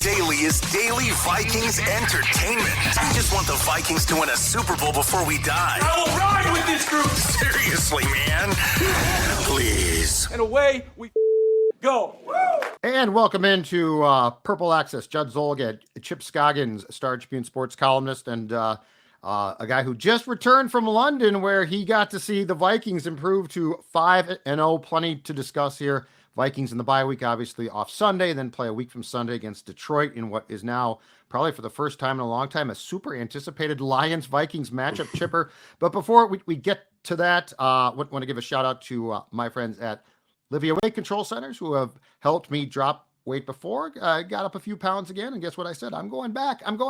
Daily is daily Vikings entertainment. We just want the Vikings to win a Super Bowl before we die. I will ride with this group. Seriously, man. Please. And away we go. And welcome into Purple Access. Judd Zulgad, Chip Scoggins, Star Tribune sports columnist, and a guy who just returned from London where he got to see the Vikings improve to 5-0. Plenty to discuss here. Vikings in the bye week, obviously off Sunday, then play a week from Sunday against Detroit in what is now probably for the first time in a long time a super anticipated Lions-Vikings matchup, Chipper. But before we get to that, I want to give a shout out to my friends at Livia Weight Control Centers who have helped me drop weight before. I got up a few pounds again, and guess what I said? I'm going back, and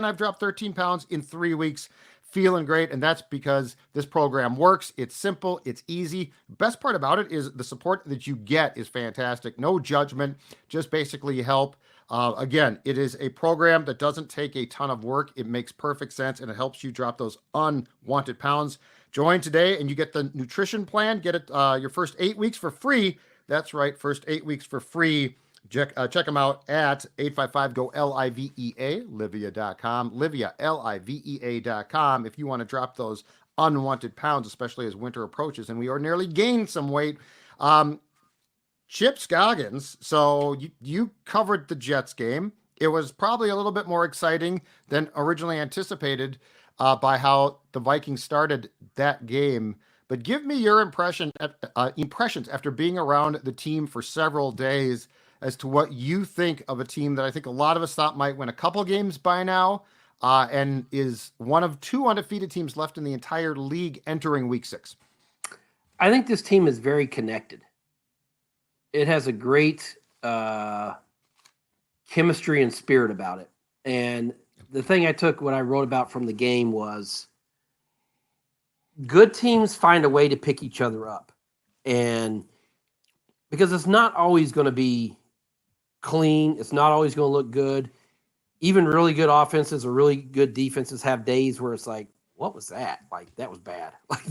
I've dropped 13 pounds in 3 weeks. Feeling great, and that's because this program works. It's simple, it's easy. Best part about it is the support that you get is fantastic. No judgment, just basically help. Again, it is a program that doesn't take a ton of work. It makes perfect sense, and it helps you drop those unwanted pounds. Join today, and you get the nutrition plan. Get it your first 8 weeks for free. That's right, first 8 weeks for free. Check them out at 855-GO-LIVEA, Livia.com, Livia, Livea.com, if you want to drop those unwanted pounds, especially as winter approaches, and we ordinarily gain some weight. Chip Scoggins, so you covered the Jets game. It was probably a little bit more exciting than originally anticipated by how the Vikings started that game. But give me your impressions after being around the team for several days as to what you think of a team that I think a lot of us thought might win a couple games by now, and is one of two undefeated teams left in the entire league entering week 6. I think this team is very connected. It has a great chemistry and spirit about it. And the thing I took what I wrote about from the game was good teams find a way to pick each other up. And because it's not always going to be clean. It's not always going to look good. Even really good offenses or really good defenses have days where it's like, what was that? Like, that was bad. Like,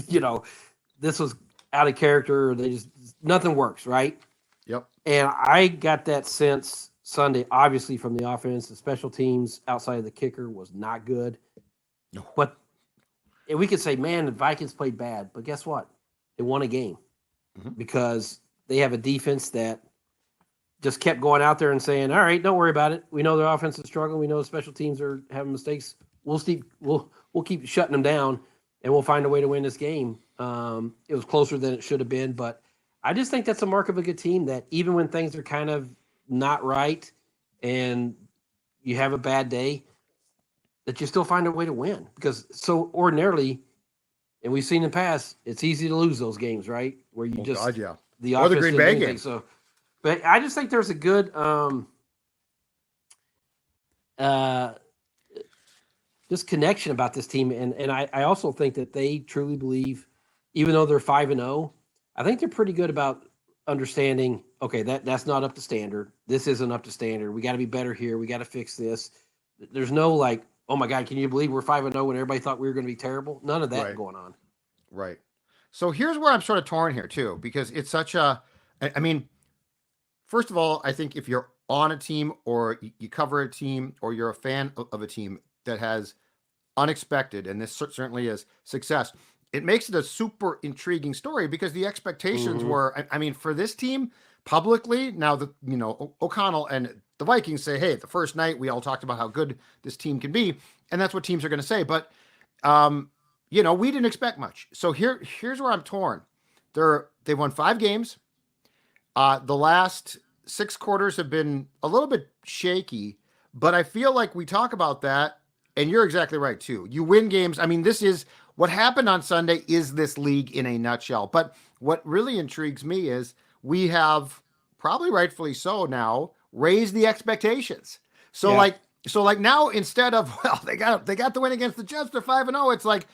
this was out of character. Nothing works, right? Yep. And I got that sense Sunday, obviously from the offense. The special teams outside of the kicker was not good. No. But and we could say, man, the Vikings played bad. But guess what? They won a game because they have a defense that just kept going out there and saying, all right, don't worry about it. We know their offense is struggling. We know the special teams are having mistakes. We'll keep shutting them down, and we'll find a way to win this game. It was closer than it should have been, but I just think that's a mark of a good team that even when things are kind of not right and you have a bad day, that you still find a way to win. Because so ordinarily, and we've seen in the past, it's easy to lose those games, right? Where you the or the Green Bay game. So, but I just think there's a good just connection about this team. And I also think that they truly believe, even though they're 5-0, I think they're pretty good about understanding, okay, that's not up to standard. This isn't up to standard. We got to be better here. We got to fix this. There's no like, oh my God, can you believe we're 5-0 when everybody thought we were going to be terrible? None of that going on. Right. So here's where I'm sort of torn here too, because it's such a, I mean, first of all, I think if you're on a team or you cover a team or you're a fan of a team that has unexpected, and this certainly is success, it makes it a super intriguing story because the expectations were, I mean, for this team publicly, now O'Connell and the Vikings say, hey, the first night we all talked about how good this team can be, and that's what teams are going to say. But, we didn't expect much. So here's where I'm torn. They won 5 games. The last 6 quarters have been a little bit shaky, but I feel like we talk about that, and you're exactly right too. You win games. I mean, this is what happened on Sunday is this league in a nutshell. But what really intrigues me is we have, probably rightfully so now, raised the expectations. So now instead of, well, they got the win against the Jets, they're 5-0. It's like,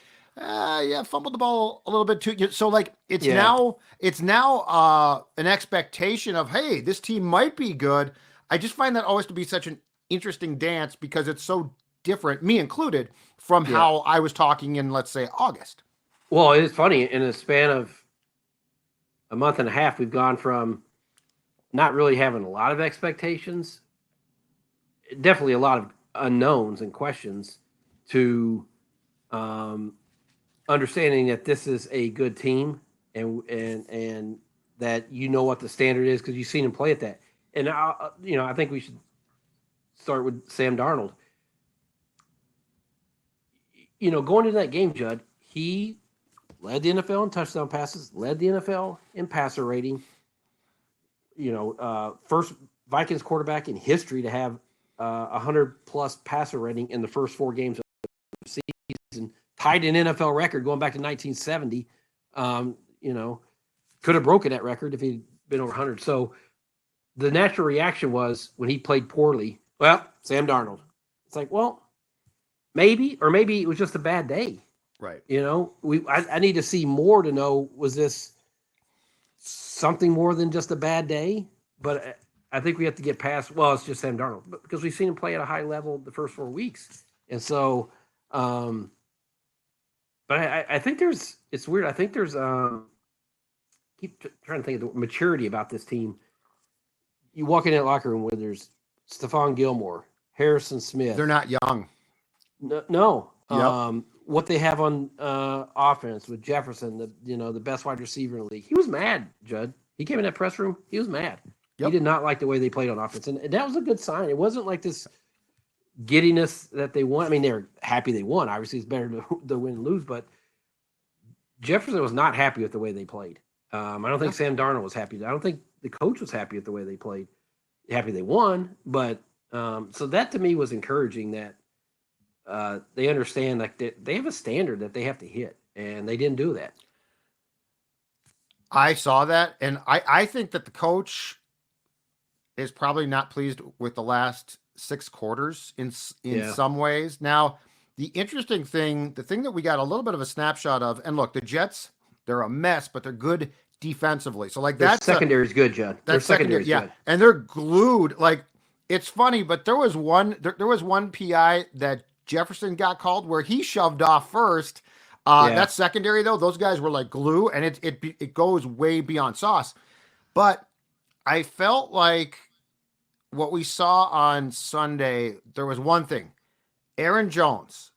fumbled the ball a little bit too. So like it's now an expectation of, hey, this team might be good. I just find that always to be such an interesting dance because it's so different, me included, from how I was talking in, let's say, August. Well, it's funny. In a span of a month and a half, we've gone from not really having a lot of expectations definitely a lot of unknowns and questions to understanding that this is a good team and that what the standard is because you've seen him play at that. And I think we should start with Sam Darnold. Going into that game, Judd, he led the NFL in touchdown passes, led the NFL in passer rating. First Vikings quarterback in history to have 100-plus passer rating in the first 4 games of the season, tied an NFL record going back to 1970. Could have broken that record if he'd been over 100. So the natural reaction was when he played poorly, well, Sam Darnold. It's like, well, maybe it was just a bad day. Right. I need to see more to know, was this something more than just a bad day? But I think we have to get past, well, it's just Sam Darnold, because we've seen him play at a high level the first 4 weeks. And so, but I think it's weird. I think there's, keep trying to think of the maturity about this team. You walk in that locker room where there's Stephon Gilmore, Harrison Smith. They're not young. No. Yep. What they have on offense with Jefferson, the best wide receiver in the league. He was mad, Judd. He came in that press room. He was mad. Yep. He did not like the way they played on offense. And that was a good sign. It wasn't like this giddiness that they won. I mean, they're happy they won. Obviously, it's better to win and lose. But Jefferson was not happy with the way they played. I don't think Sam Darnold was happy. I don't think the coach was happy with the way they played. Happy they won. But so that to me was encouraging that they understand like they have a standard that they have to hit, and they didn't do that. I saw that, and I think that the coach is probably not pleased with the last 6 quarters in some ways. Now, the interesting thing, the thing that we got a little bit of a snapshot of, and look, the Jets, they're a mess, but they're good defensively. So like that secondary is good, Judd. Their secondary is good. And they're glued. Like, it's funny, but there was one PI that Jefferson got called where he shoved off first. That's secondary though. Those guys were like glue, and it goes way beyond sauce. But I felt like what we saw on Sunday, there was one thing. Aaron Jones.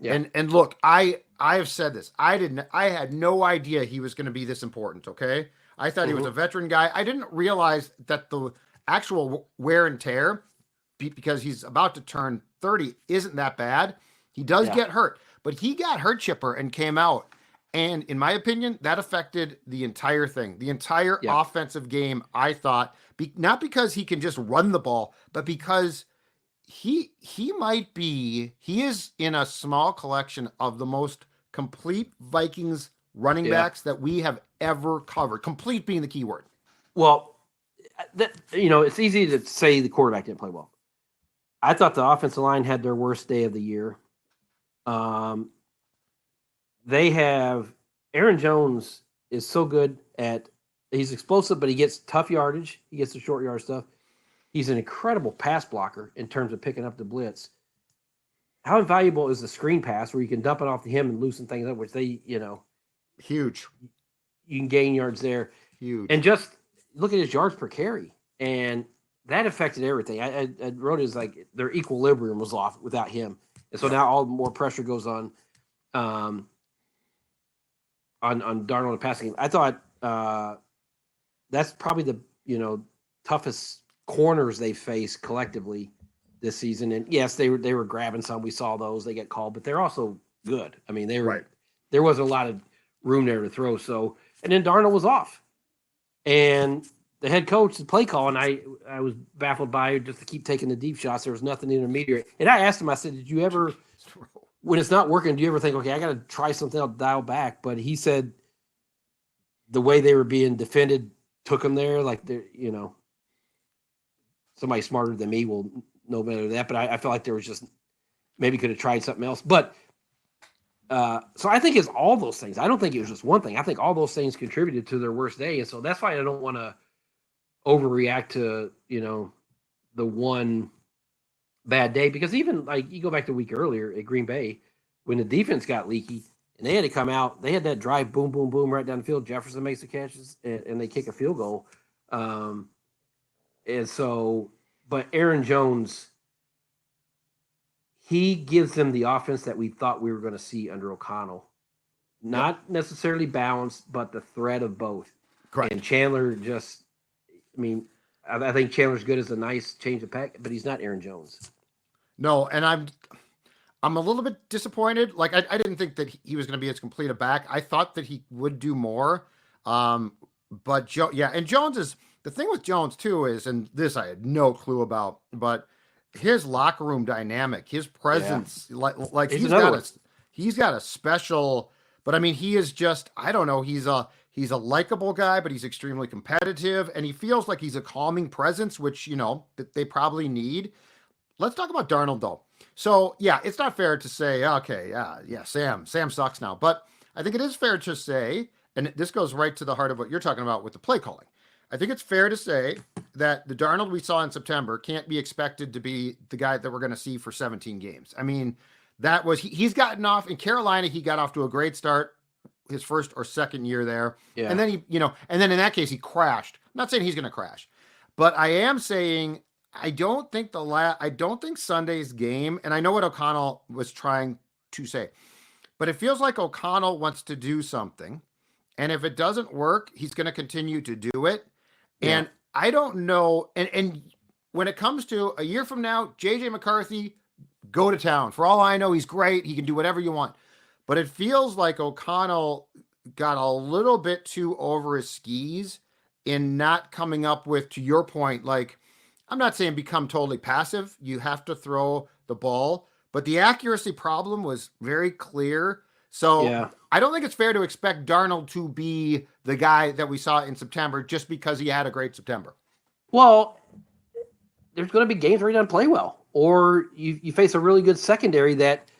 Yeah. And look, I have said this. I had no idea he was going to be this important, okay? I thought he was a veteran guy. I didn't realize that the actual wear and tear, because he's about to turn 30, isn't that bad. He does get hurt, but he got hurt, Chipper, and came out. And in my opinion, that affected the entire thing, the entire offensive game, I thought, not because he can just run the ball, but because he is in a small collection of the most complete Vikings running backs that we have ever covered. Complete being the key word. Well, it's easy to say the quarterback didn't play well. I thought the offensive line had their worst day of the year. They have Aaron Jones is so good he's explosive, but he gets tough yardage. He gets the short yard stuff. He's an incredible pass blocker in terms of picking up the blitz. How invaluable is the screen pass where you can dump it off to him and loosen things up, which they, huge. You can gain yards there. Huge. And just look at his yards per carry. And that affected everything. I wrote it as like their equilibrium was off without him. And so now all more pressure goes on Darnold and passing game. I thought that's probably the toughest corners they faced collectively this season. And yes, they were grabbing some. We saw those. They get called, but they're also good. I mean, there wasn't a lot of room there to throw. So, and then Darnold was off, and the head coach, the play call, and I was baffled by just to keep taking the deep shots. There was nothing intermediate. And I asked him, I said, did you ever, when it's not working, do you ever think, okay, I got to try something else, dial back? But he said the way they were being defended took them there. Like, somebody smarter than me will know better than that. But I felt like there was just maybe could have tried something else. But so I think it's all those things. I don't think it was just one thing. I think all those things contributed to their worst day. And so that's why I don't want to overreact to, the one bad day, because even like you go back to a week earlier at Green Bay when the defense got leaky and they had to come out, they had that drive, boom, boom, boom, right down the field. Jefferson makes the catches and they kick a field goal. And so, but Aaron Jones, he gives them the offense that we thought we were going to see under O'Connell. Not necessarily balanced, but the threat of both. Correct. And Chandler just, I mean, I think Chandler's good as a nice change of pack, but he's not Aaron Jones. No, and I'm a little bit disappointed. Like I didn't think that he was going to be as complete a back. I thought that he would do more. But and Jones is the thing with Jones too is, and this I had no clue about, but his locker room dynamic, his presence, like he's got a special. But I mean, he is just, I don't know. He's a likable guy, but he's extremely competitive, and he feels like he's a calming presence, which, that they probably need. Let's talk about Darnold though. So yeah, it's not fair to say, okay, Sam sucks now, but I think it is fair to say, and this goes right to the heart of what you're talking about with the play calling. I think it's fair to say that the Darnold we saw in September can't be expected to be the guy that we're going to see for 17 games. I mean, that was, he's gotten off in Carolina. He got off to a great start his first or second year there. Yeah. And then and then in that case, he crashed. I'm not saying he's going to crash, but I am saying, I don't think Sunday's game, and I know what O'Connell was trying to say, but it feels like O'Connell wants to do something. And if it doesn't work, he's going to continue to do it. Yeah. And I don't know. And when it comes to a year from now, JJ McCarthy, go to town. For all I know, he's great. He can do whatever you want. But it feels like O'Connell got a little bit too over his skis in not coming up with, to your point, like, I'm not saying become totally passive. You have to throw the ball. But the accuracy problem was very clear. So I don't think it's fair to expect Darnold to be the guy that we saw in September just because he had a great September. Well, there's going to be games where he doesn't play well. Or you face a really good secondary that,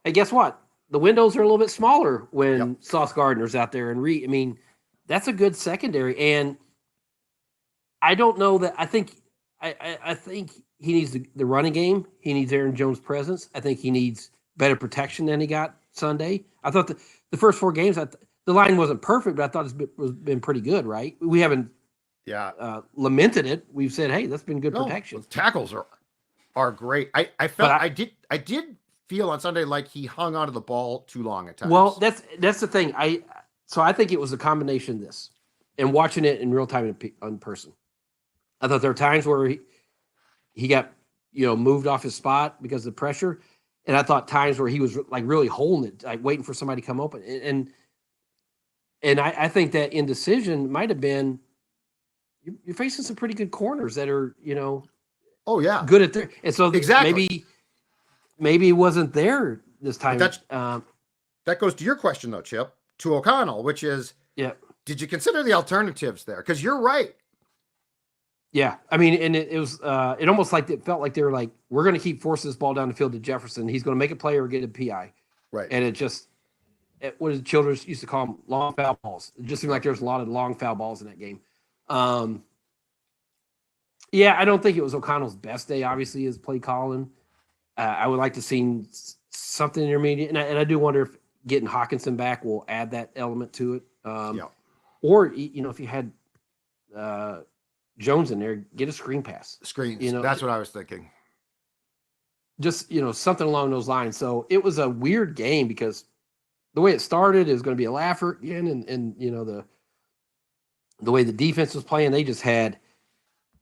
hey, guess what? The windows are a little bit smaller when Sauce Gardner's out there and Reed. I mean, that's a good secondary. And I don't know that. I think he needs the running game. He needs Aaron Jones' presence. I think he needs better protection than he got Sunday. I thought the first four games, the line wasn't perfect, but I thought it's been pretty good, right? We haven't lamented it. We've said, hey, that's been good protection. Tackles are great. I did feel on Sunday like he hung onto the ball too long at times. Well, that's the thing. So I think it was a combination of this and watching it in real time in person. I thought there were times where he got moved off his spot because of the pressure, and I thought times where he was like really holding it, like waiting for somebody to come open. And I think that indecision might have been you're facing some pretty good corners that are good at their, and so exactly maybe it wasn't there this time. That goes to your question though, Chip, to O'Connell, which is did you consider the alternatives there? Because you're right. Yeah, I mean, and it was it almost like it felt like they were like, we're going to keep forcing this ball down the field to Jefferson. He's going to make a play or get a PI. Right. And what did Childress used to call them? Long foul balls. It just seemed like there was a lot of long foul balls in that game. I don't think it was O'Connell's best day, obviously, as play calling. I would like to see something intermediate. And I do wonder if getting Hawkinson back will add that element to it. Or, if you had Jones in there, get a screen pass. Screens. That's what I was thinking. Just, something along those lines. So it was a weird game because the way it started is going to be a laugher again. And the way the defense was playing, they just had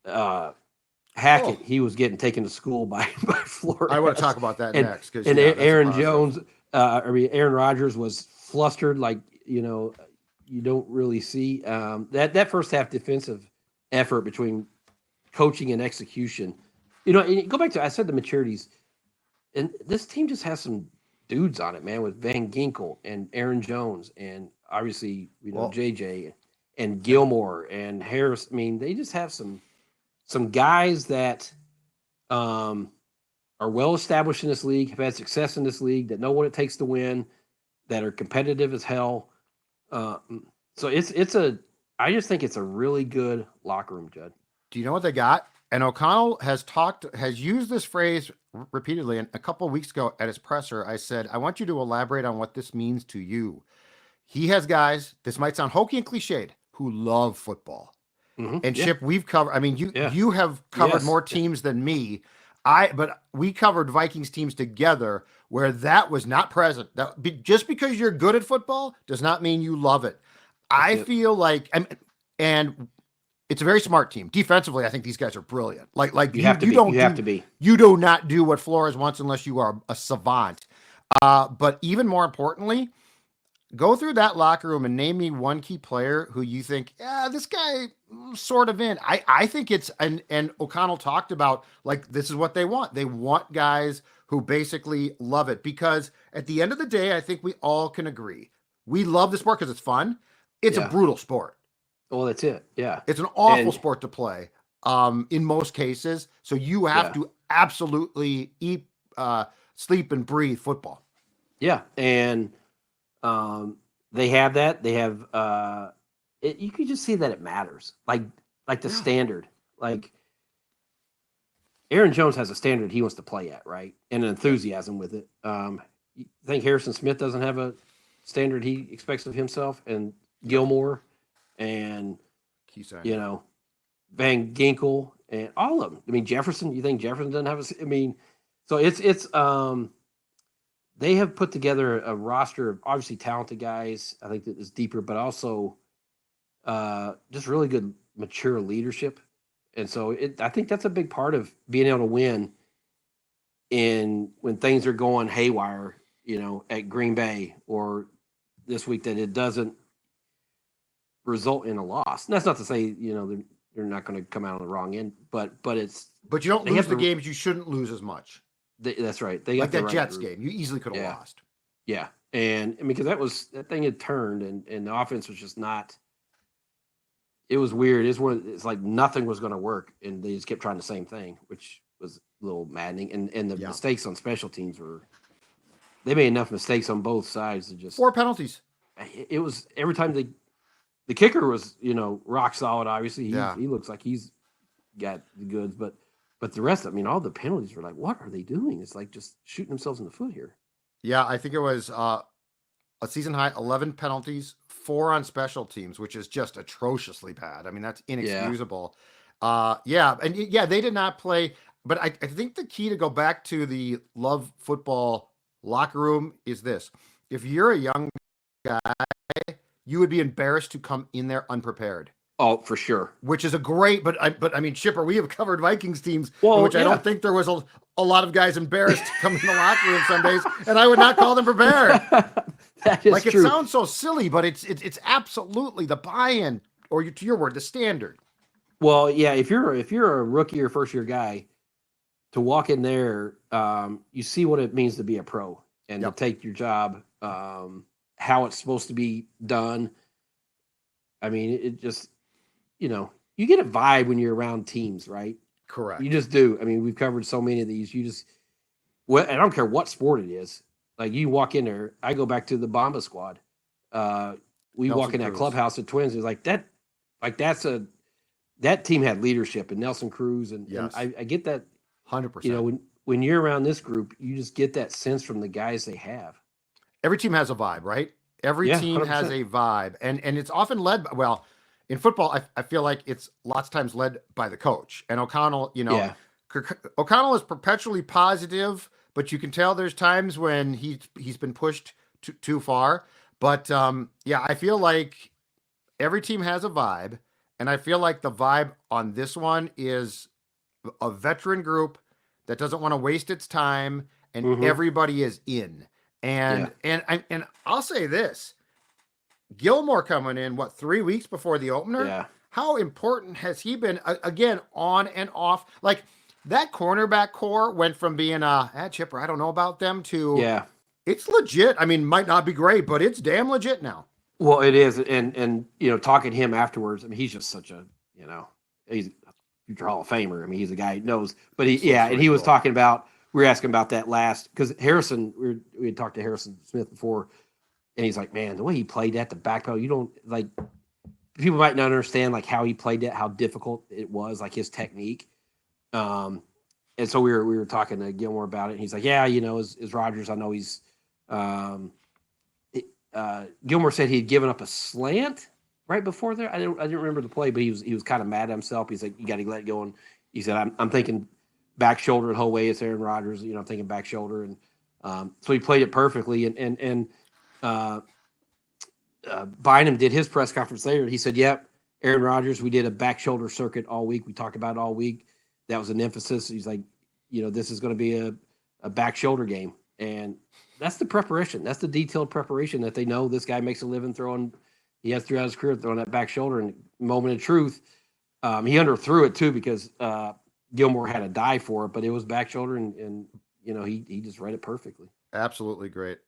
Hackett. He was getting taken to school by Flores. I want to talk about that next. And Aaron Jones, Aaron Rodgers was flustered like, you don't really see. That first half defensive effort between coaching and execution. And go back to, I said the maturities, and this team just has some dudes on it, man, with Van Ginkel and Aaron Jones and obviously, JJ and Gilmore and Harris. I mean, they just have some guys that are well established in this league, have had success in this league, that know what it takes to win, that are competitive as hell. So I just think it's a really good locker room, Judd. Do you know what they got? And O'Connell has used this phrase repeatedly. And a couple of weeks ago at his presser, I said, I want you to elaborate on what this means to you. He has guys, this might sound hokey and cliched, who love football. Mm-hmm. And Chip, we've covered, I mean, you have covered more teams than me. But we covered Vikings teams together where that was not present. Just because you're good at football does not mean you love it. I feel like, and it's a very smart team. Defensively, I think these guys are brilliant. You have to be. You do not do what Flores wants unless you are a savant. But even more importantly, go through that locker room and name me one key player who you think, this guy sort of in. I think it's, and O'Connell talked about, like, this is what they want. They want guys who basically love it, because at the end of the day, I think we all can agree. We love the sport because it's fun. It's a brutal sport. Well, that's it. Yeah. It's an awful sport to play in most cases. So you have to absolutely eat, sleep, and breathe football. Yeah. And they have that. They have you can just see that it matters. Like the standard. Like Aaron Jones has a standard he wants to play at, right? And an enthusiasm with it. You think Harrison Smith doesn't have a standard he expects of himself, and Gilmore and Van Ginkel and all of them. I mean, Jefferson, you think Jefferson doesn't have so it's they have put together a roster of obviously talented guys. I think that is deeper, but also just really good, mature leadership. And so I think that's a big part of being able to win when things are going haywire, at Green Bay or this week, that it doesn't result in a loss. And that's not to say, they're not going to come out on the wrong end, but you don't lose the games you shouldn't lose as much. That's right. They got that Jets game. You easily could have lost. Yeah. And because that thing had turned and the offense was just not, it was weird. It's like nothing was going to work. And they just kept trying the same thing, which was a little maddening. And the mistakes on special teams they made enough mistakes on both sides to just 4 penalties. It was every time the kicker was, rock solid. Obviously he looks like he's got the goods, but the rest, all the penalties were like, what are they doing? It's like just shooting themselves in the foot here. Yeah, I think it was a season high 11 penalties, 4 on special teams, which is just atrociously bad. That's inexcusable. Yeah. They did not play, but I think the key to go back to the love football locker room is this. If you're a young guy, you would be embarrassed to come in there unprepared. Oh, for sure. Which is a great, but Chipper, we have covered Vikings teams, in which I don't think there was a lot of guys embarrassed to come in the locker room some days, and I would not call them prepared. That is true. It sounds so silly, but it's absolutely the buy-in, or to your word, the standard. Well, yeah, if you're a rookie or first year guy, to walk in there, you see what it means to be a pro and to take your job, how it's supposed to be done. It just, you get a vibe when you're around teams, right? Correct. You just do. We've covered so many of these. And I don't care what sport it is. Like, you walk in there, I go back to the Bomba squad. We walk in that clubhouse at Twins. It's like that. Like, that team had leadership, and Nelson Cruz, and I get that 100%. When you're around this group, you just get that sense from the guys they have. Every team has a vibe, right? Every team 100%. Has a vibe, and it's often led by, in football, I feel like it's lots of times led by the coach. And O'Connell, O'Connell is perpetually positive, but you can tell there's times when he's been pushed too far. But I feel like every team has a vibe, and I feel like the vibe on this one is a veteran group that doesn't want to waste its time, and everybody is in. And I'll say this. Gilmore coming in, 3 weeks before the opener? Yeah. How important has he been, again, on and off? Like, that cornerback core went from being Chipper, I don't know about them, to it's legit. Might not be great, but it's damn legit now. Well, it is. And talking to him afterwards, he's just such a, he's a future Hall of Famer. He's a guy who knows. But he was talking about, we were asking about that last, because Harrison, we had talked to Harrison Smith before, and he's like, man, the way he played that, the back pedal, you don't, like, people might not understand, like, how he played that, how difficult it was, like, his technique. And so we were talking to Gilmore about it, and he's like, as Rodgers, I know he's, Gilmore said he had given up a slant right before there. I didn't remember the play, but he was kind of mad at himself. He's like, you got to let it go. And he said, I'm thinking back shoulder the whole way. It's Aaron Rodgers, thinking back shoulder. And so he played it perfectly. And Bynum did his press conference later. He said, yep, Aaron Rodgers, we did a back shoulder circuit all week. We talked about it all week. That was an emphasis. He's like, this is going to be a back shoulder game. And that's the preparation. That's the detailed preparation that they know this guy makes a living throwing. He has throughout his career throwing that back shoulder. And moment of truth, he underthrew it too because Gilmore had a dive for it, but it was back shoulder, and he just read it perfectly. Absolutely great.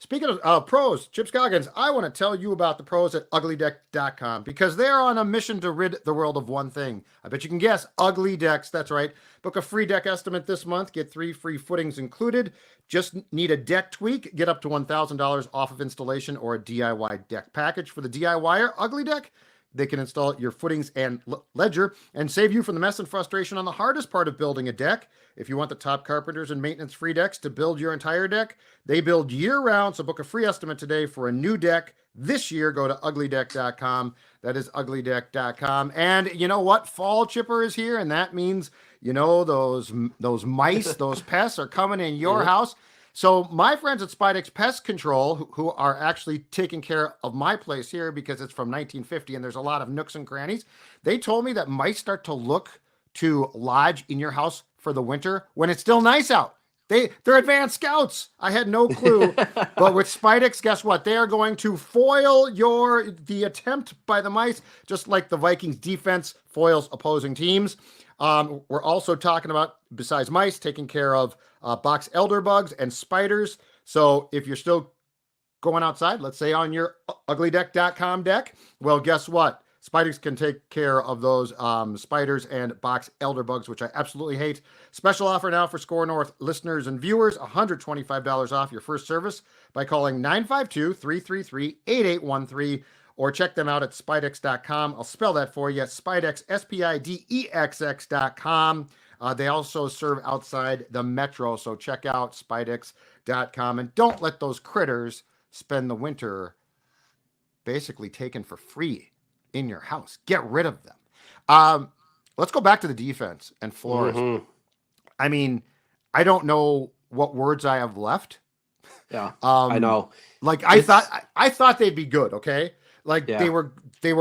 Speaking of pros, Chip Scoggins, I want to tell you about the pros at uglydeck.com because they're on a mission to rid the world of one thing. I bet you can guess, ugly decks. That's right. Book a free deck estimate this month. Get 3 free footings included. Just need a deck tweak. Get up to $1,000 off of installation or a DIY deck package. For the DIYer, Ugly Deck, they can install your footings and ledger and save you from the mess and frustration on the hardest part of building a deck. If you want the top carpenters and maintenance-free decks to build your entire deck, they build year-round, so book a free estimate today for a new deck this year. Go to uglydeck.com. That is uglydeck.com. And you know what? Fall chipper is here, and that means, those mice, those pests are coming in your house. So my friends at Spydex Pest Control, who are actually taking care of my place here because it's from 1950 and there's a lot of nooks and crannies, they told me that mice start to look to lodge in your house for the winter when it's still nice out. They're advanced scouts. I had no clue. But with Spydex, guess what? They are going to foil the attempt by the mice, just like the Vikings defense foils opposing teams. We're also talking about, besides mice, taking care of box elder bugs and spiders. So if you're still going outside, let's say on your uglydeck.com deck, well, guess what? Spiders can take care of those spiders and box elder bugs, which I absolutely hate. Special offer now for Score North listeners and viewers, $125 off your first service by calling 952-333-8813 or check them out at Spydex.com. I'll spell that for you. Spydex, SPIDEXX.com. They also serve outside the metro, so check out Spydex.com. And don't let those critters spend the winter basically taken for free in your house. Get rid of them. Let's go back to the defense and Flores. Mm-hmm. I mean, I don't know what words I have left. Yeah, I know. Like I thought they'd be good. Okay, like they were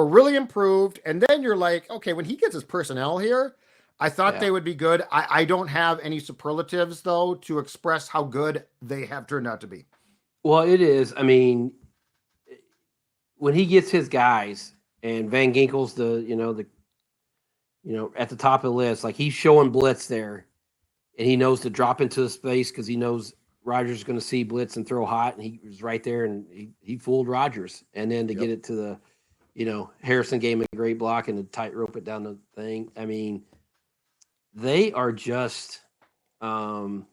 really improved. And then you're like, okay, when he gets his personnel here, I thought they would be good. I don't have any superlatives though to express how good they have turned out to be. Well, it is. I mean, when he gets his guys. And Van Ginkel's at the top of the list. Like he's showing blitz there, and he knows to drop into the space because he knows Rodgers is going to see blitz and throw hot, and he was right there, and he fooled Rodgers. And then to get it to the, Harrison gave him a great block and to tightrope it down the thing. I mean, they are just so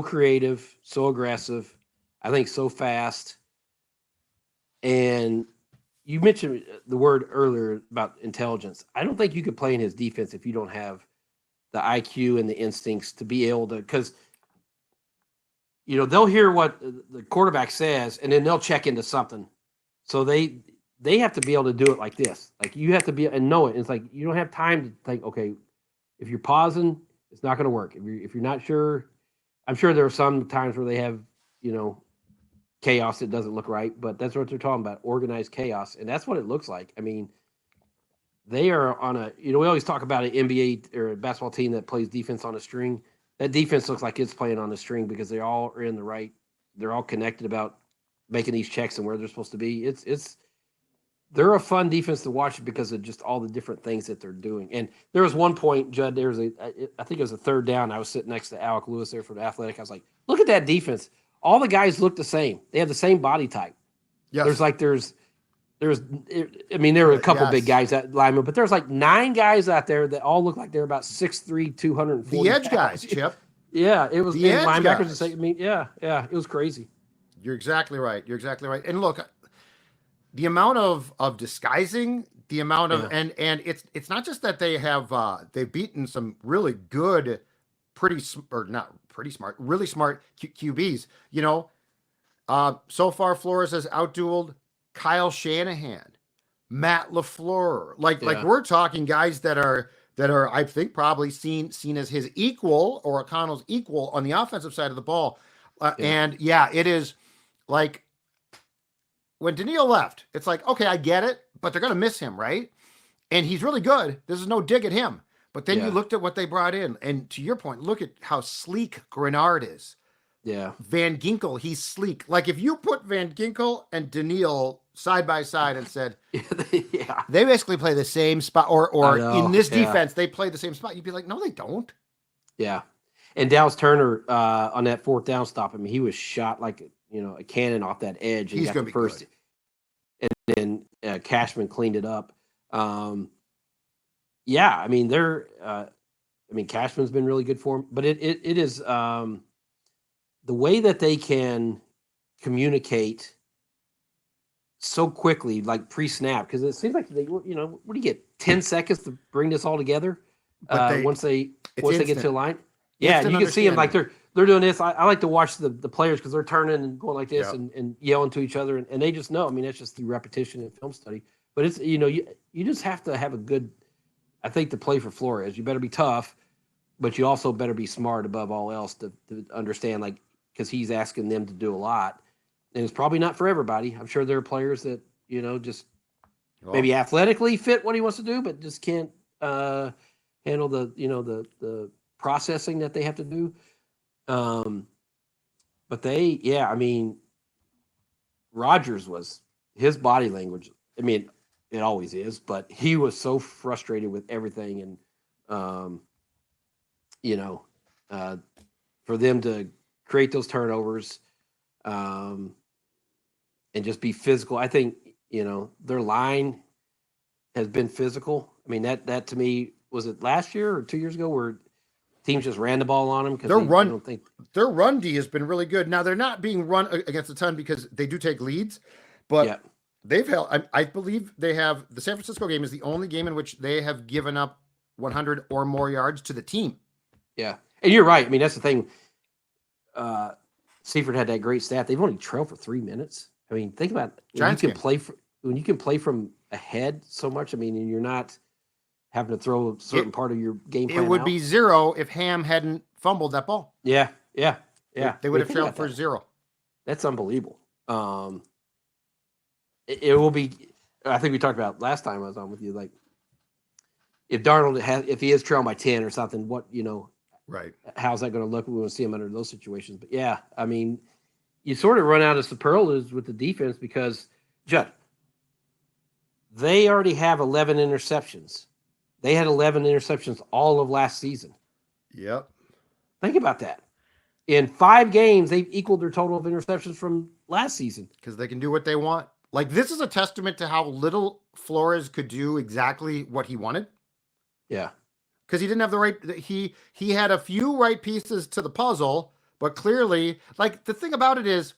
creative, so aggressive. I think so fast, and. You mentioned the word earlier about intelligence. I don't think you could play in his defense if you don't have the IQ and the instincts to be able to, because, they'll hear what the quarterback says and then they'll check into something. So they have to be able to do it like this. Like you have to be and know it. It's like you don't have time to think, okay, if you're pausing, it's not going to work. If you're not sure, I'm sure there are some times where they have, chaos that doesn't look right, but that's what they're talking about, organized chaos, and that's what it looks like. I mean, they are on a, we always talk about an NBA or a basketball team that plays defense on a string. That defense looks like it's playing on a string because they all are in the right, they're all connected about making these checks and where they're supposed to be. They're a fun defense to watch because of just all the different things that they're doing. And there was one point, Judd, I think it was a third down. I was sitting next to Alec Lewis there for the Athletic. I was like, look at that defense. All the guys look the same. They have the same body type. Yes. There were a couple big guys at linemen, but there's like 9 guys out there that all look like they're about 6'3", 240 The edge pounds. guys, Chip. Yeah, it was the edge linebackers. guys. It was crazy. You're exactly right. And look, the amount of disguising, the amount of and it's not just that they have they've beaten some really good, really smart QBs. So far Flores has outdueled Kyle Shanahan, Matt LaFleur. Like we're talking guys that are that are, I think, probably seen as his equal or O'Connell's equal on the offensive side of the ball. And yeah, it is like when Daniil left, it's like, okay, I get it, but they're going to miss him, right? And he's really good. This is no dig at him. But then you looked at what they brought in. And to your point, look at how sleek Grenard is. Yeah. Van Ginkel, he's sleek. Like if you put Van Ginkel and Daniil side by side and said, they basically play the same spot, or in this defense, they play the same spot, you'd be like, no, they don't. Yeah. And Dallas Turner on that fourth down stop, I mean, he was shot like a cannon off that edge. And he's going to be first. Good. And then Cashman cleaned it up. Yeah, I mean, Cashman's been really good for him, but it is the way that they can communicate so quickly, like pre-snap, because it seems like they, what do you get, 10 seconds to bring this all together once they get to the line? Yeah, and you can see them like they're doing this. I like to watch the players because they're turning and going like this and yelling to each other, and they just know. I mean, that's just through repetition and film study. But it's you just have to have a good, I think, to play for Flores. You better be tough, but you also better be smart above all else to understand, like, because he's asking them to do a lot. And it's probably not for everybody. I'm sure there are players that, just maybe athletically fit what he wants to do, but just can't handle the processing that they have to do. But Rodgers was, his body language, I mean, it always is, but he was so frustrated with everything. And, for them to create those turnovers, and just be physical. I think, their line has been physical. I mean, that to me, was it last year or 2 years ago where teams just ran the ball on them? Their run D has been really good. Now they're not being run against a ton because they do take leads, but they've held, I believe they have, the San Francisco game is the only game in which they have given up 100 or more yards to the team. Yeah. And you're right. I mean, that's the thing. Seifert had that great stat. They've only trailed for 3 minutes. I mean, think about it. When you can play from ahead so much. I mean, and you're not having to throw a certain part of your game plan. It would be 0 if Ham hadn't fumbled that ball. Yeah. They would have trailed for 0. That's unbelievable. It will be. I think we talked about last time I was on with you. Like, if Darnold if he is trailing by 10 or something, right? How's that going to look? We want to see him under those situations. But yeah, I mean, you sort of run out of superlatives with the defense because, Judd, they already have 11 interceptions. They had 11 interceptions all of last season. Yep. Think about that. In 5 games, they've equaled their total of interceptions from last season. Because they can do what they want. Like, this is a testament to how little Flores could do exactly what he wanted. Yeah. Because he didn't have the right, he had a few right pieces to the puzzle, but clearly, like, the thing about it is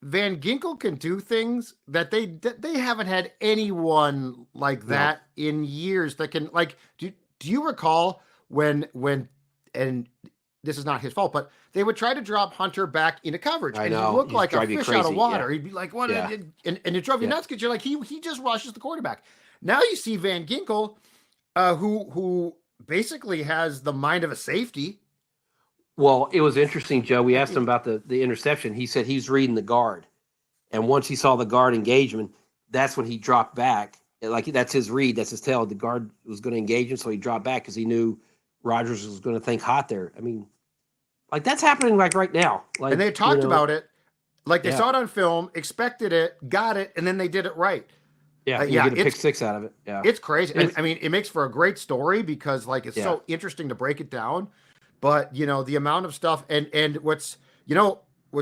Van Ginkel can do things that they haven't had anyone like that in years that can, like, do you recall when, and this is not his fault, but they would try to drop Hunter back into coverage. And he looked like a fish out of water. He'd be like, what? Yeah. And it drove you nuts because you're like, he just rushes the quarterback. Now you see Van Ginkel, who basically has the mind of a safety. Well, it was interesting, Joe. We asked him about the interception. He said he's reading the guard. And once he saw the guard engagement, that's when he dropped back. Like, that's his read. That's his tell. The guard was going to engage him, so he dropped back because he knew Rodgers was going to think hot there. I mean, like, that's happening like right now. Like, and they talked about it. Like, they saw it on film, expected it, got it, and then they did it right. Yeah, you get a pick 6 out of it. Yeah, it's crazy. I mean, it makes for a great story because, like, it's so interesting to break it down. But, the amount of stuff and what's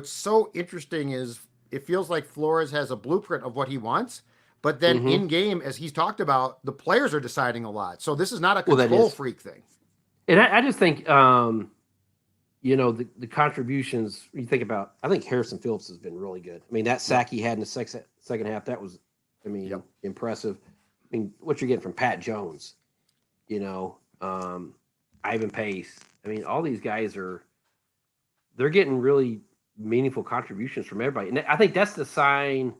so interesting is it feels like Flores has a blueprint of what he wants, but then in game, as he's talked about, the players are deciding a lot. So this is not a control freak thing. And I just think, the contributions you think about, I think Harrison Phillips has been really good. I mean, that sack he had in the second half, that was, impressive. I mean, what you're getting from Pat Jones, Ivan Pace. I mean, all these guys they're getting really meaningful contributions from everybody. And I think that's the sign.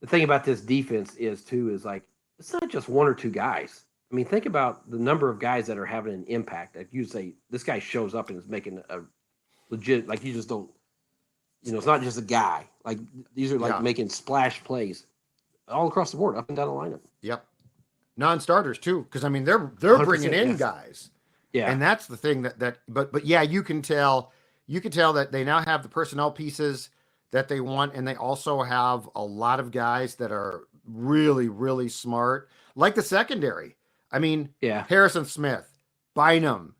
The thing about this defense is like, it's not just 1 or 2 guys. I mean, think about the number of guys that are having an impact. Like you say, this guy shows up and is making a legit, like you just don't, it's not just a guy. Like these are like making splash plays all across the board, up and down the lineup. Yep. Non-starters too, because I mean they're bringing in guys. Yeah. And that's the thing but yeah, you can tell that they now have the personnel pieces that they want, and they also have a lot of guys that are really, really smart, like the secondary. I mean, Harrison Smith, Bynum,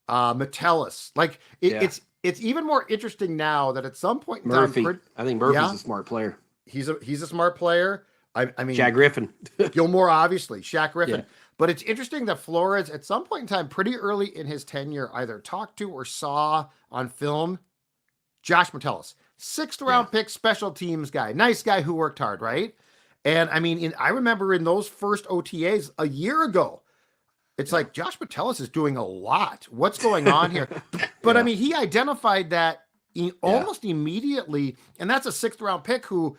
Metellus. Like it's even more interesting now that at some point in Murphy. time, I think Murphy's a smart player. He's a smart player. I mean, Shaq Griffin, Gilmore, obviously, Shaq Griffin. Yeah. But it's interesting that Flores, at some point in time, pretty early in his tenure, either talked to or saw on film Josh Metellus, 6th round pick, special teams guy, nice guy who worked hard, right? And I mean, I remember in those first OTAs a year ago, it's like Josh Metellus is doing a lot. What's going on here? But I mean, he identified that almost immediately, and that's a 6th round pick who,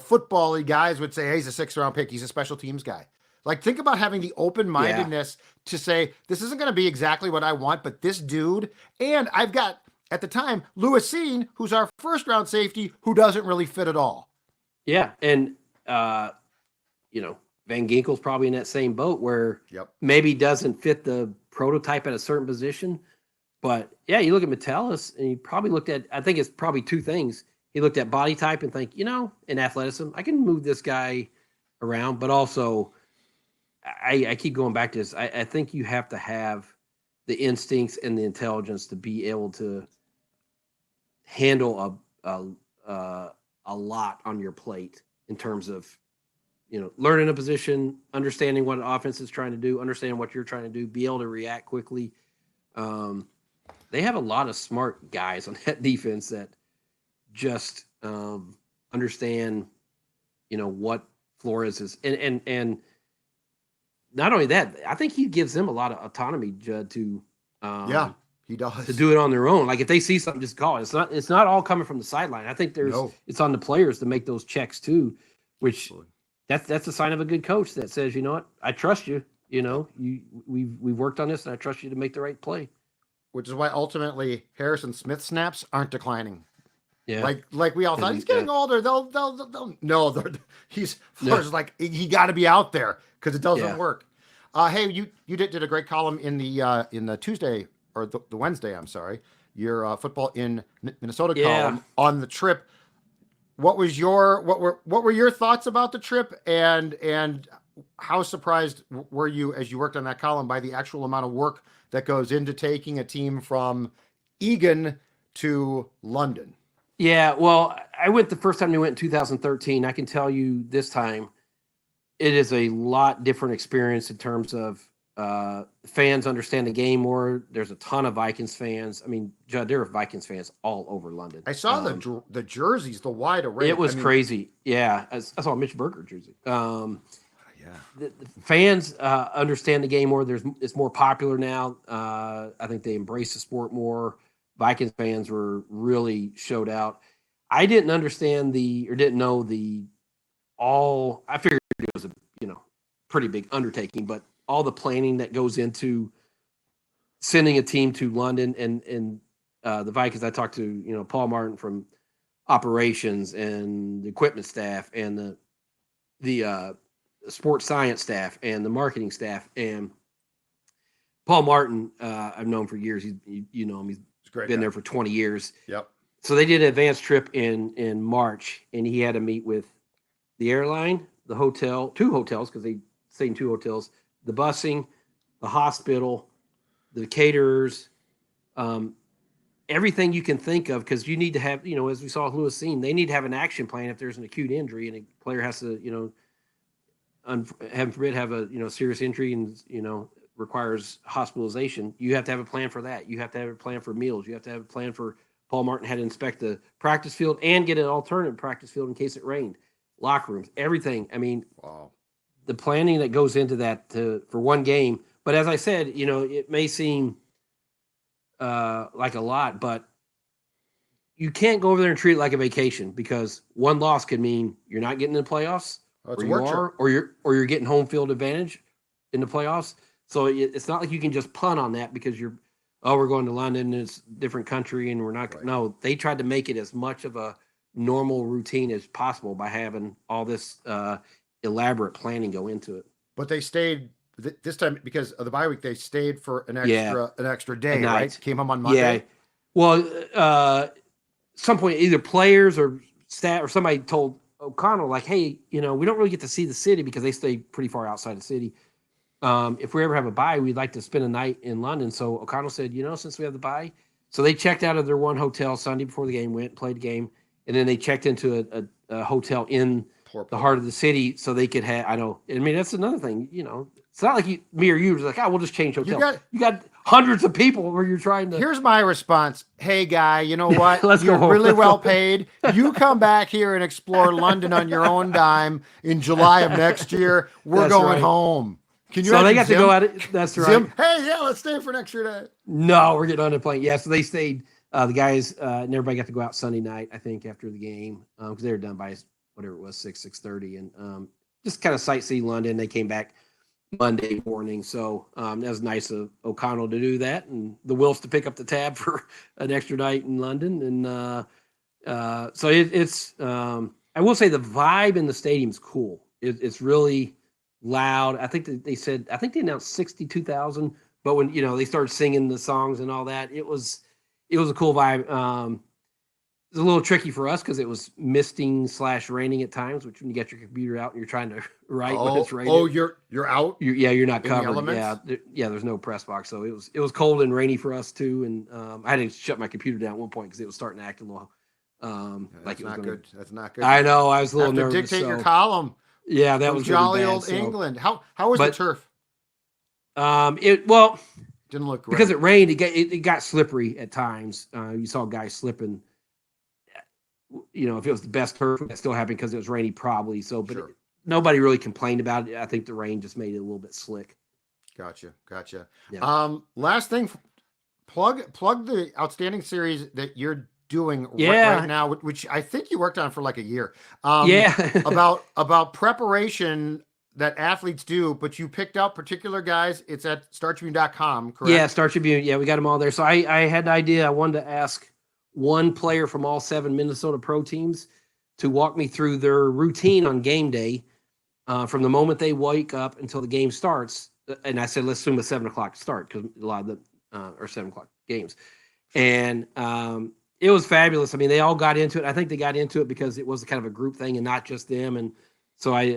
football-y guys would say, hey, he's a 6th round pick. He's a special teams guy. Like, think about having the open-mindedness to say, this isn't going to be exactly what I want, but this dude, and I've got, at the time, Lewis Seen, who's our 1st-round safety, who doesn't really fit at all. Yeah, and, Van Ginkel's probably in that same boat where maybe doesn't fit the prototype at a certain position. But, you look at Metellus, and he probably looked at, I think it's probably 2 things. He looked at body type and think, in athleticism, I can move this guy around, but also I keep going back to this. I think you have to have the instincts and the intelligence to be able to handle a lot on your plate in terms of, learning a position, understanding what an offense is trying to do, understanding what you're trying to do, be able to react quickly. They have a lot of smart guys on that defense that just understand, what Flores is. And not only that, I think he gives them a lot of autonomy, Judd, to he does, to do it on their own. Like if they see something, just call it. It's not all coming from the sideline. I think it's on the players to make those checks too, which that's a sign of a good coach that says, you know what, I trust you. We've worked on this, and I trust you to make the right play. Which is why ultimately Harrison Smith snaps aren't declining. Yeah, like we all thought he's getting older. They'll he's Flores like he got to be out there because it doesn't work. Hey, you did a great column in the Tuesday or the Wednesday. I'm sorry, your football in Minnesota column on the trip. What were your thoughts about the trip, and how surprised were you as you worked on that column by the actual amount of work that goes into taking a team from Egan to London? Yeah, well, I went the first time we went in 2013. I can tell you this time, it is a lot different experience in terms of fans understand the game more. There's a ton of Vikings fans. I mean, Judd, there are Vikings fans all over London. I saw the jerseys, the wide array. It was crazy. Yeah, I saw a Mitch Berger jersey. The fans understand the game more. It's more popular now. I think they embrace the sport more. Vikings fans were really showed out. I didn't understand didn't know I figured it was a pretty big undertaking, but all the planning that goes into sending a team to London and the Vikings. I talked to Paul Martin from operations and the equipment staff and the sports science staff and the marketing staff, and Paul Martin I've known for years. He's him. He's been there for 20 years. Yep. So they did an advanced trip in March, and he had to meet with the airline, the hotel, 2 hotels, because they stayed in 2 hotels, the busing, the hospital, the caterers, everything you can think of, because you need to have, as we saw with Lewis Seen, they need to have an action plan if there's an acute injury and a player has to, heaven forbid, have a serious injury and requires hospitalization. You have to have a plan for that. You have to have a plan for meals. You have to have a plan for. Paul Martin had to inspect the practice field and get an alternate practice field in case it rained. Locker rooms, everything. I mean, wow. The planning that goes into that for one game. But as I said, it may seem like a lot, but you can't go over there and treat it like a vacation, because one loss could mean you're not getting in the playoffs, or you're getting home field advantage, in the playoffs. So it's not like you can just punt on that because we're going to London and it's a different country and we're not. Right. No, they tried to make it as much of a normal routine as possible by having all this elaborate planning go into it. But they stayed this time because of the bye week. They stayed for an extra day, right? Came home on Monday. Yeah. Well, some point either players or staff or somebody told O'Connell, like, hey, we don't really get to see the city because they stay pretty far outside the city. If we ever have a bye, we'd like to spend a night in London. So O'Connell said, since we have the bye, so they checked out of their one hotel Sunday before the game, went, played the game, and then they checked into a hotel in the heart of the city so they could have, that's another thing, it's not like me or you was like, we'll just change hotel. You got hundreds of people where you're trying to. Here's my response. Hey, guy, you know what? You're really well paid. You come back here and explore London on your own dime in July of next year. We're going home. Can you? So they got to go at it. That's right. Zim, hey, yeah, let's stay for an extra day. No, we're getting on the plane. Yeah, so they stayed. The guys and everybody got to go out Sunday night, I think, after the game because they were done by whatever it was, 6:30, and just kind of sightsee London. They came back Monday morning, so that was nice of O'Connell to do that, and the Wilfs to pick up the tab for an extra night in London, and so it's. I will say the vibe in the stadium is cool. It's really loud. I think that they announced 62,000, but when they started singing the songs and all that, it was a cool vibe. It was a little tricky for us because it was misting / raining at times, which when you get your computer out and you're trying to write when it's raining. Oh, you're out. You're not covered. Yeah, there's no press box, so it was cold and rainy for us too. And I had to shut my computer down at one point because it was starting to act a little like it was not good. That's not good. I know. I was a little nervous. Dictate your column. Yeah, that was jolly really old England. How was the turf? Didn't look great because it rained. It got slippery at times. You saw guys slipping. If it was the best turf, that still happened because it was rainy, probably. So, but nobody really complained about it. I think the rain just made it a little bit slick. Gotcha. Yeah. Last thing, plug the outstanding series that you're doing right now, which I think you worked on for like a year. about preparation that athletes do, but you picked out particular guys. It's at StarTribune.com, correct? Yeah, Star Tribune. Yeah, we got them all there. So I had an idea. I wanted to ask one player from all 7 Minnesota pro teams to walk me through their routine on game day from the moment they wake up until the game starts. And I said, let's assume a 7:00 start because a lot of them are 7:00 games. And it was fabulous. I mean, they all got into it. I think they got into it because it was kind of a group thing and not just them. And so I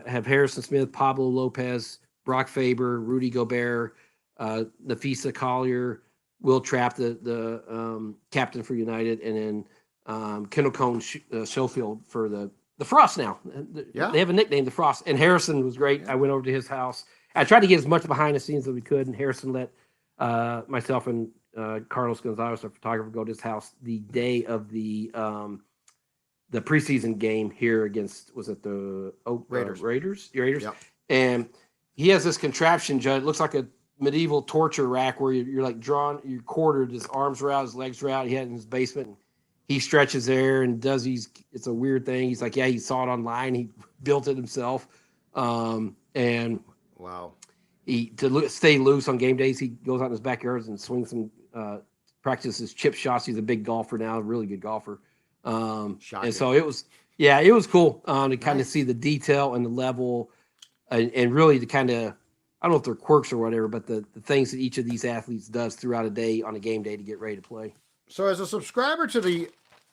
have Harrison Smith, Pablo Lopez, Brock Faber, Rudy Gobert, Nafisa Collier, Will Trapp, the captain for United, and then Kendall Cone Schofield for the Frost now. They have a nickname, the Frost. And Harrison was great. I went over to his house. I tried to get as much behind the scenes as we could, and Harrison let myself and Carlos Gonzalez, our photographer, go to his house the day of the preseason game here against, was it the Raiders? Yep. And he has this contraption, Judd. It looks like a medieval torture rack where you're like you're quartered, his arms are out, his legs are out. He had it in his basement. And he stretches there and does it's a weird thing. He's like, he saw it online. He built it himself. And wow. To stay loose on game days, he goes out in his backyard and swings some, practices chip shots. He's a big golfer now, a really good golfer. And so it was cool to kind of see the detail and the level and really to kind of, I don't know if they're quirks or whatever, but the things that each of these athletes does throughout a day on a game day to get ready to play. So as a subscriber to the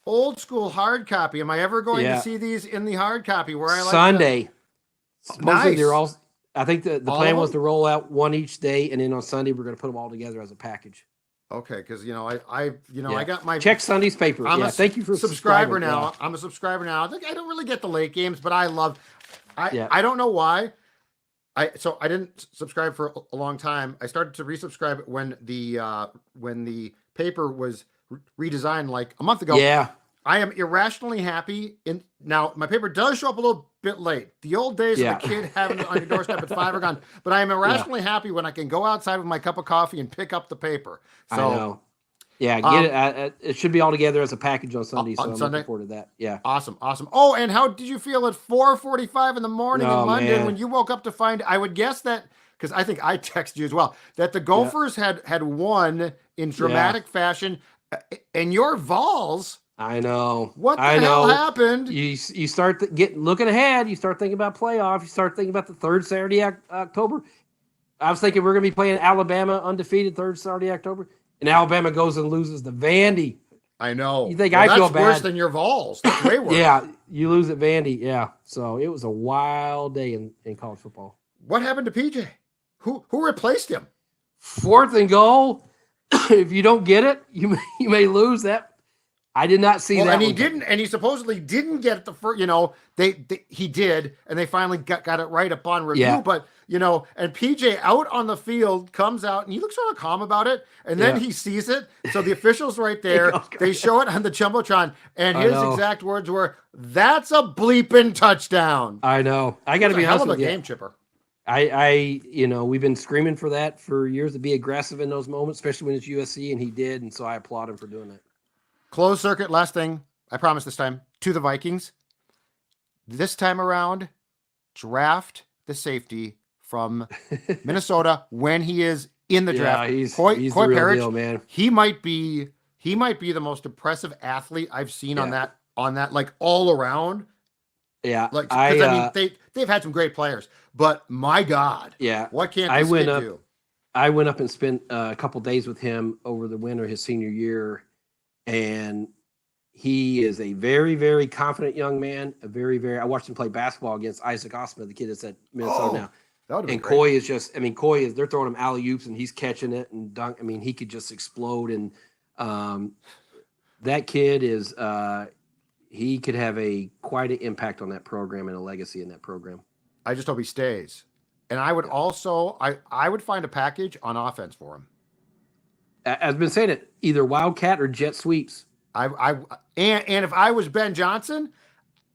old school hard copy, am I ever going to see these in the hard copy where I like Sunday? Nice. They're all, I think the plan was to roll out one each day, and then on Sunday we're going to put them all together as a package. Okay, because I got my check Sunday's paper. Thank you for subscriber now. Yeah. I'm a subscriber now. I don't really get the late games, but I don't know why. I didn't subscribe for a long time. I started to resubscribe when the paper was redesigned like a month ago. Yeah. I am irrationally happy. Now my paper does show up a little bit late. The old days of a kid having it on your doorstep at 5 are gone. But I am irrationally happy when I can go outside with my cup of coffee and pick up the paper. So, I know. Yeah, get it. It should be all together as a package on Sunday. So I'm looking forward to that. Yeah. Awesome. Oh, and how did you feel at 4:45 in the morning in London when you woke up to find? I would guess that because I think I texted you as well, that the Gophers had won in dramatic fashion, and your Vols. I know. What the hell happened? You start looking ahead. You start thinking about playoff. You start thinking about the third Saturday October. I was thinking we're going to be playing Alabama undefeated third Saturday October, and Alabama goes and loses to Vandy. I know. You think I feel bad? That's worse than your Vols. That's way worse. Yeah, you lose at Vandy. Yeah, so it was a wild day in college football. What happened to PJ? Who replaced him? 4th and goal. If you don't get it, you may lose that. I did not see that. And he didn't, and he supposedly didn't get it the first. He did, and they finally got it right upon review. Yeah. But and PJ out on the field comes out, and he looks sort of calm about it, and then he sees it. So the officials right there, they show it on the jumbotron, and his exact words were, "That's a bleeping touchdown." I know. I got to be honest with you. Game chipper. We've been screaming for that for years, to be aggressive in those moments, especially when it's USC, and he did, and so I applaud him for doing that. Closed circuit, last thing, I promise this time, to the Vikings. This time around, draft the safety from Minnesota when he is in the draft. He's Coy the real Parrish, deal, man. He might be the most impressive athlete I've seen on that like all around. Yeah. They've had some great players, but my God. Yeah. What can't this kid do? I went up and spent a couple days with him over the winter, his senior year. And he is a very, very confident young man. I watched him play basketball against Isaac Osman, the kid that's at Minnesota now. And Coy is they're throwing him alley-oops and he's catching it and dunk. I mean, he could just explode. And that kid is, he could have quite an impact on that program and a legacy in that program. I just hope he stays. And I would also, I would find a package on offense for him. I've been saying it, either Wildcat or jet sweeps. And if I was Ben Johnson,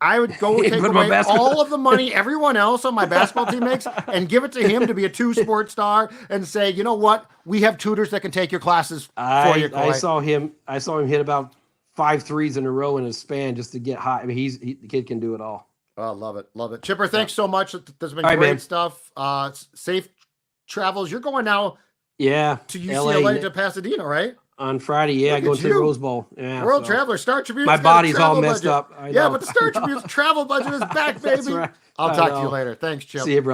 I would go take away all of the money everyone else on my basketball team makes and give it to him to be a 2-sport star and say, you know what? We have tutors that can take your classes for you. I saw him hit about 5 threes in a row in a span just to get hot. I mean, the kid can do it all. Oh, love it. Love it. Chipper, thanks so much. There's been great stuff. Safe travels. You're going now. Yeah. To UCLA to Pasadena, right? On Friday, I go to the Rose Bowl. Yeah, World Traveler, Star Tribune. My body's all messed up. But the Star Tribune's travel budget is back, baby. Right. I'll talk to you later. Thanks, Chip. See you, brother.